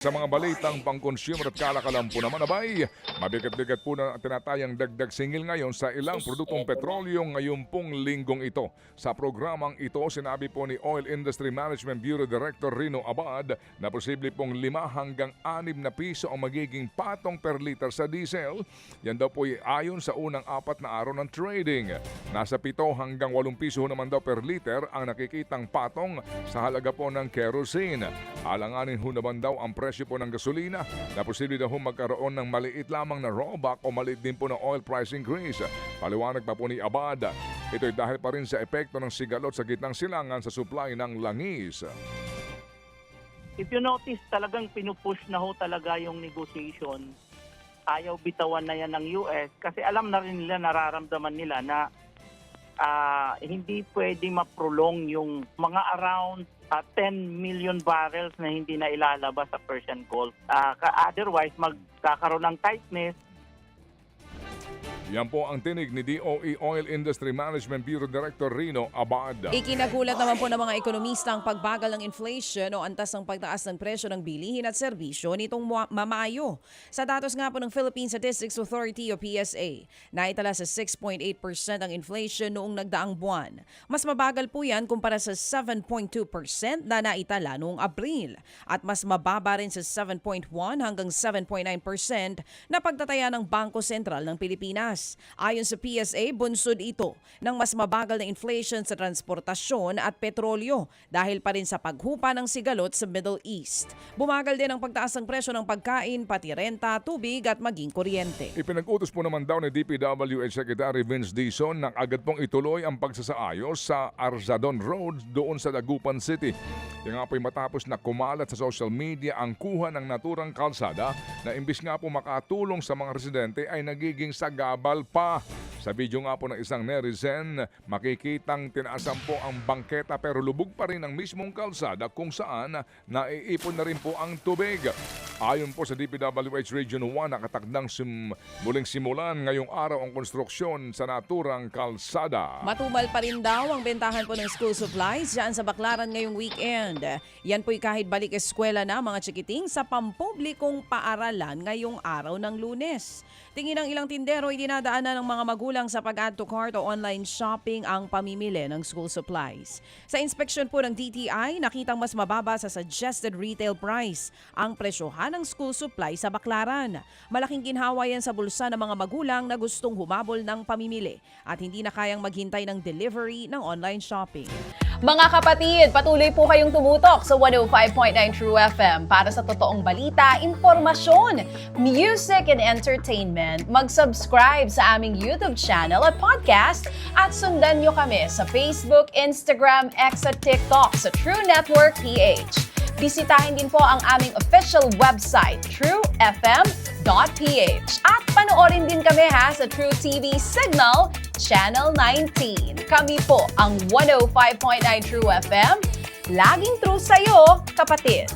Sa mga balitang pang-consumer at kalakalan po naman, abay, mabigat-bigat po na tinatayang dagdag singil ngayon sa ilang produktong petrolyo ngayon pong linggong ito. Sa programang ito, sinabi po ni Oil Industry Management Bureau Director Rino Abad na posible pong 5 hanggang 6 na piso ang magiging patong per liter sa diesel. Yan daw po ay ayon sa unang 4 na araw ng trading. Nasa 7 hanggang 8 piso naman daw per liter ang nakikitang patong sa halaga po ng kerosene. Alanganin ho naman daw ang presyo po ng gasolina na posible daw magkaroon ng maliit lamang na rollback o maliit din po na oil price increase. Paliwanag pa po ni Abad, ito'y dahil pa rin sa epekto ng sigalot sa gitnang silangan sa supply ng langis. If you notice, talagang pinupush na ho talaga yung negotiation. Ayaw bitawan na yan ng US kasi alam na rin nila, nararamdaman nila na hindi pwede ma-prolong yung mga around 10 million barrels na hindi na ilalabas sa Persian Gulf. Otherwise, magkakaroon ng tightness. Yan po ang tinig ni DOE Oil Industry Management Bureau Director Rino Abad. Ikinagulat naman po ng mga ekonomista ang pagbagal ng inflation o antas ng pagtaas ng presyo ng bilihin at serbisyo nitong Mamayo. Sa datos nga po ng Philippine Statistics Authority o PSA, naitala sa 6.8% ang inflation noong nagdaang buwan. Mas mabagal po yan kumpara sa 7.2% na naitala noong Abril at mas mababa rin sa 7.1 hanggang 7.9% na pagtataya ng Bangko Sentral ng Pilipinas. Ayon sa PSA, bunsod ito ng mas mabagal na inflation sa transportasyon at petrolyo dahil pa rin sa paghupa ng sigalot sa Middle East. Bumagal din ang pagtaas ng presyo ng pagkain, pati renta, tubig at maging kuryente. Ipinag-utos po naman daw ni DPWH Secretary Vince Dizon na agad pong ituloy ang pagsasaayos sa Arzadon Road doon sa Dagupan City. Yung nga po'y matapos na kumalat sa social media ang kuha ng naturang kalsada na imbis nga po makatulong sa mga residente ay nagiging sagabal pa. Sa video nga po ng isang netizen, makikitang tinaasan po ang bangketa pero lubog pa rin ang mismong kalsada kung saan naiipon na rin po ang tubig. Ayon po sa DPWH Region 1, nakatakdang muling simulan ngayong araw ang konstruksyon sa naturang kalsada. Matumal pa rin daw ang bentahan po ng school supplies dyan sa Baclaran ngayong weekend. Yan po'y kahit balik eskwela na mga chikiting sa pampublikong paaralan ngayong araw ng Lunes. Tingin ng ilang tindero, dinadaanan ng mga magulang sa pag-add to cart o online shopping ang pamimili ng school supplies. Sa inspeksyon po ng DTI, nakitang mas mababa sa suggested retail price ang presyohan ng school supply sa Baclaran. Malaking ginhawa yan sa bulsa ng mga magulang na gustong humabol ng pamimili at hindi na kayang maghintay ng delivery ng online shopping. Mga kapatid, patuloy po kayong tumutok sa 105.9 True FM para sa totoong balita, impormasyon, music and entertainment. Mag-subscribe sa aming YouTube channel at podcast at sundan nyo kami sa Facebook, Instagram, X at TikTok sa True Network PH. Bisitahin din po ang aming official website, truefm.ph. At panoorin din kami sa True TV Signal, Channel 19. Kami po ang 105.9 True FM. Laging true sa'yo, kapatid.